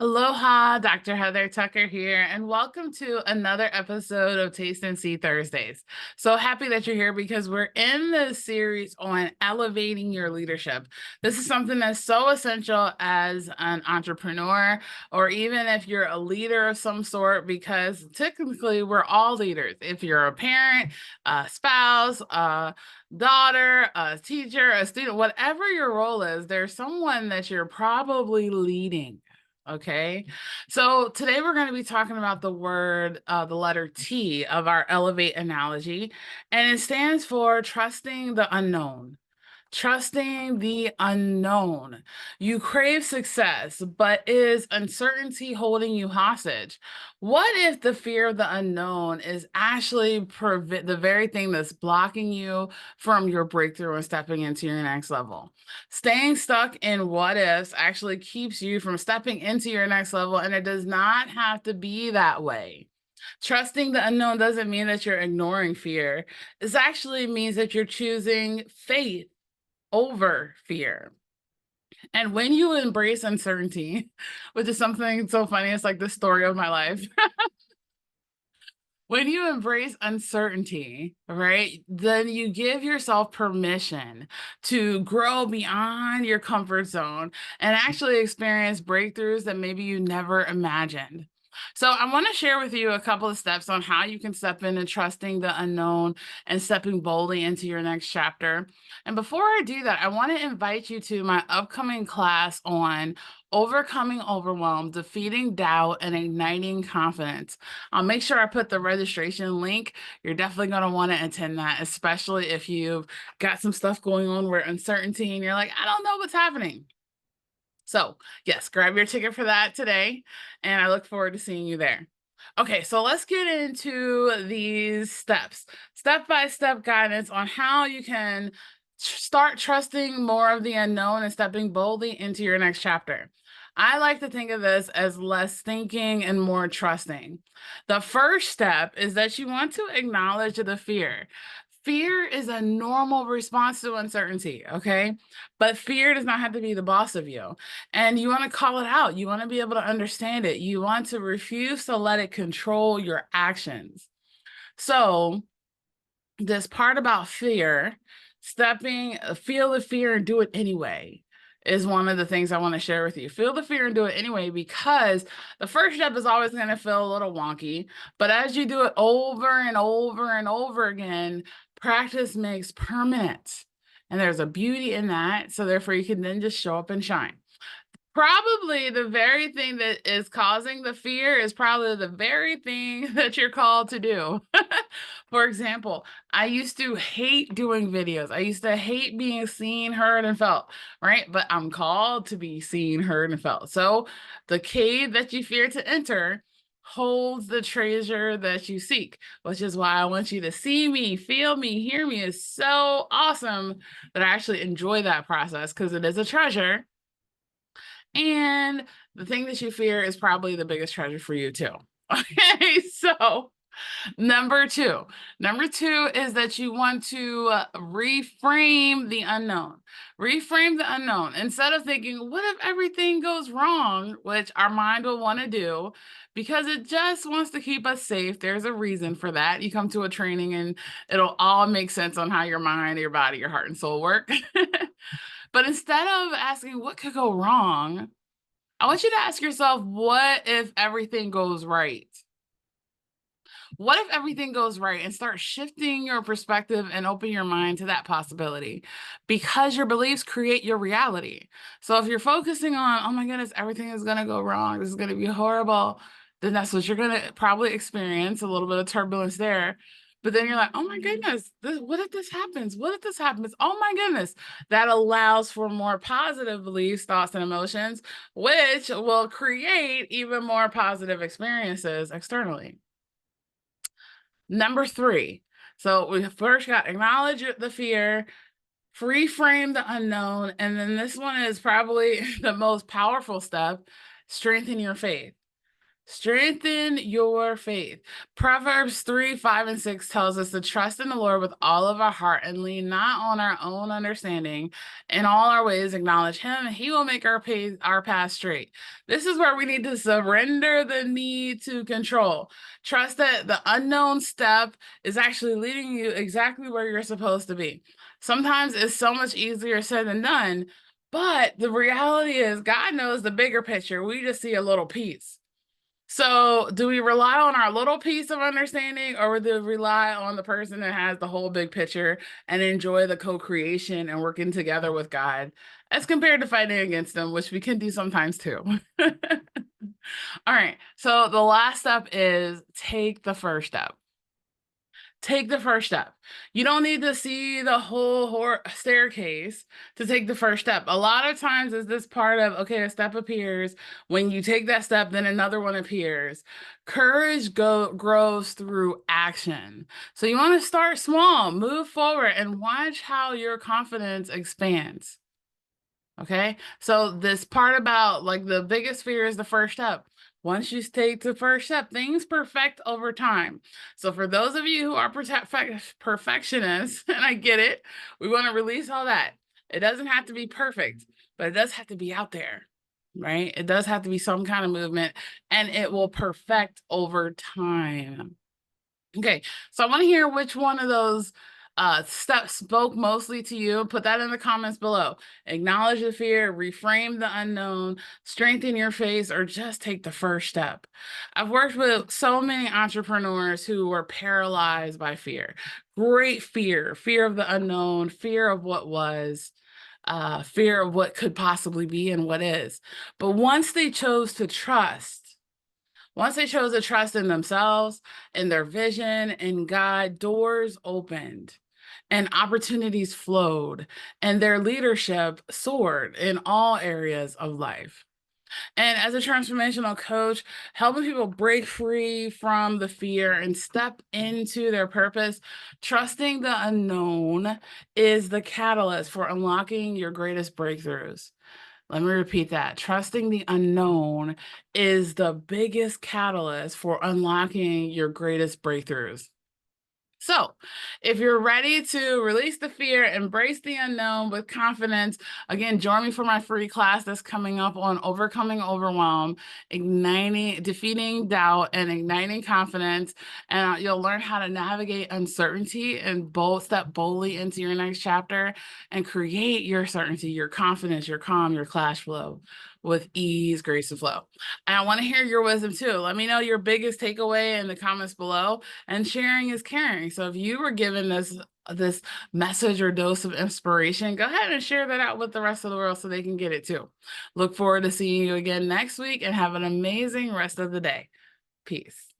Aloha, Dr. Heather Tucker here, and welcome to another episode of Taste and See Thursdays. So happy that you're here because we're in the series on elevating your leadership. This is something that's so essential as an entrepreneur, or even if you're a leader of some sort, because technically we're all leaders. If you're a parent, a spouse, a daughter, a teacher, a student, whatever your role is, there's someone that you're probably leading. Okay. So today we're going to be talking about the letter T of our elevate analogy, and it stands for trusting the unknown. Trusting the unknown. You crave success, but is uncertainty holding you hostage? What if the fear of the unknown is actually the very thing that's blocking you from your breakthrough and stepping into your next level? Staying stuck in what ifs actually keeps you from stepping into your next level, and it does not have to be that way. Trusting the unknown doesn't mean that you're ignoring fear. It actually means that you're choosing faith over fear. And when you embrace uncertainty, which is something so funny, it's like the story of my life. When you embrace uncertainty, right, then you give yourself permission to grow beyond your comfort zone and actually experience breakthroughs that maybe you never imagined. So, I want to share with you a couple of steps on how you can step into trusting the unknown and stepping boldly into your next chapter. And before I do that, I want to invite you to my upcoming class on overcoming overwhelm, defeating doubt, and igniting confidence. I'll make sure I put the registration link. You're definitely going to want to attend that, especially if you've got some stuff going on where uncertainty and you're like, I don't know what's happening. So, yes, grab your ticket for that today, and I look forward to seeing you there. Okay, so let's get into these steps, step-by-step guidance on how you can start trusting more of the unknown and stepping boldly into your next chapter. I like to think of this as less thinking and more trusting. The first step is that you want to acknowledge the fear. Fear is a normal response to uncertainty, okay? But fear does not have to be the boss of you. And you want to call it out. You want to be able to understand it. You want to refuse to let it control your actions. So, this part about fear, feel the fear and do it anyway, is one of the things I want to share with you. Feel the fear and do it anyway, because the first step is always going to feel a little wonky. But as you do it over and over and over again, practice makes permanent. And there's a beauty in that. So therefore, you can then just show up and shine. Probably the very thing that is causing the fear is probably the very thing that you're called to do. For example, I used to hate doing videos. I used to hate being seen, heard, and felt, right? But I'm called to be seen, heard, and felt. So the cave that you fear to enter holds the treasure that you seek, which is why I want you to see me, feel me, hear me. Is so awesome that I actually enjoy that process because it is a treasure. And the thing that you fear is probably the biggest treasure for you too. Okay, so number two. Number two is that you want to reframe the unknown. Reframe the unknown. Instead of thinking, what if everything goes wrong, which our mind will want to do because it just wants to keep us safe. There's a reason for that. You come to a training and it'll all make sense on how your mind, your body, your heart, and soul work. But instead of asking what could go wrong, I want you to ask yourself, what if everything goes right? What if everything goes right, and start shifting your perspective and open your mind to that possibility, because your beliefs create your reality. So if you're focusing on, oh my goodness, everything is going to go wrong, this is going to be horrible, then that's what you're going to probably experience, a little bit of turbulence there. But then you're like, oh my goodness, what if this happens? What if this happens? Oh my goodness. That allows for more positive beliefs, thoughts, and emotions, which will create even more positive experiences externally. Number three. So we first got acknowledge the fear, reframe the unknown, and then this one is probably the most powerful step, strengthen your faith. Strengthen your faith. Proverbs 3, 5, and 6 tells us to trust in the Lord with all of our heart and lean not on our own understanding. In all our ways, acknowledge Him, and He will make our path straight. This is where we need to surrender the need to control. Trust that the unknown step is actually leading you exactly where you're supposed to be. Sometimes it's so much easier said than done, but the reality is God knows the bigger picture. We just see a little piece. So, do we rely on our little piece of understanding, or do we rely on the person that has the whole big picture and enjoy the co-creation and working together with God as compared to fighting against them, which we can do sometimes too? All right. So, the last step is take the first step. Take the first step. You don't need to see the whole staircase to take the first step. A lot of times is this part of, okay, a step appears. When you take that step, then another one appears. Courage grows through action. So you want to start small, move forward, and watch how your confidence expands. Okay. So this part about like the biggest fear is the first step. Once you take the first step, things perfect over time. So for those of you who are perfectionists, and I get it, we want to release all that. It doesn't have to be perfect, but it does have to be out there, right? It does have to be some kind of movement, and it will perfect over time. Okay, so I want to hear which one of those steps spoke mostly to you. Put that in the comments below. Acknowledge the fear, reframe the unknown, strengthen your faith, or just take the first step. I've worked with so many entrepreneurs who were paralyzed by fear. Great fear, fear of the unknown, fear of what was, fear of what could possibly be and what is. But once they chose to trust, once they chose to trust in themselves, in their vision, in God, doors opened and opportunities flowed, and their leadership soared in all areas of life. And as a transformational coach, helping people break free from the fear and step into their purpose, trusting the unknown is the catalyst for unlocking your greatest breakthroughs. Let me repeat that. Trusting the unknown is the biggest catalyst for unlocking your greatest breakthroughs. So, if you're ready to release the fear, embrace the unknown with confidence, again, join me for my free class that's coming up on overcoming overwhelm, defeating doubt, and igniting confidence. And you'll learn how to navigate uncertainty and step boldly into your next chapter and create your certainty, your confidence, your calm, your cash flow with ease, grace, and flow. And I want to hear your wisdom too. Let me know your biggest takeaway in the comments below. And sharing is caring. So if you were given this message or dose of inspiration, go ahead and share that out with the rest of the world so they can get it too. Look forward to seeing you again next week, and have an amazing rest of the day. Peace.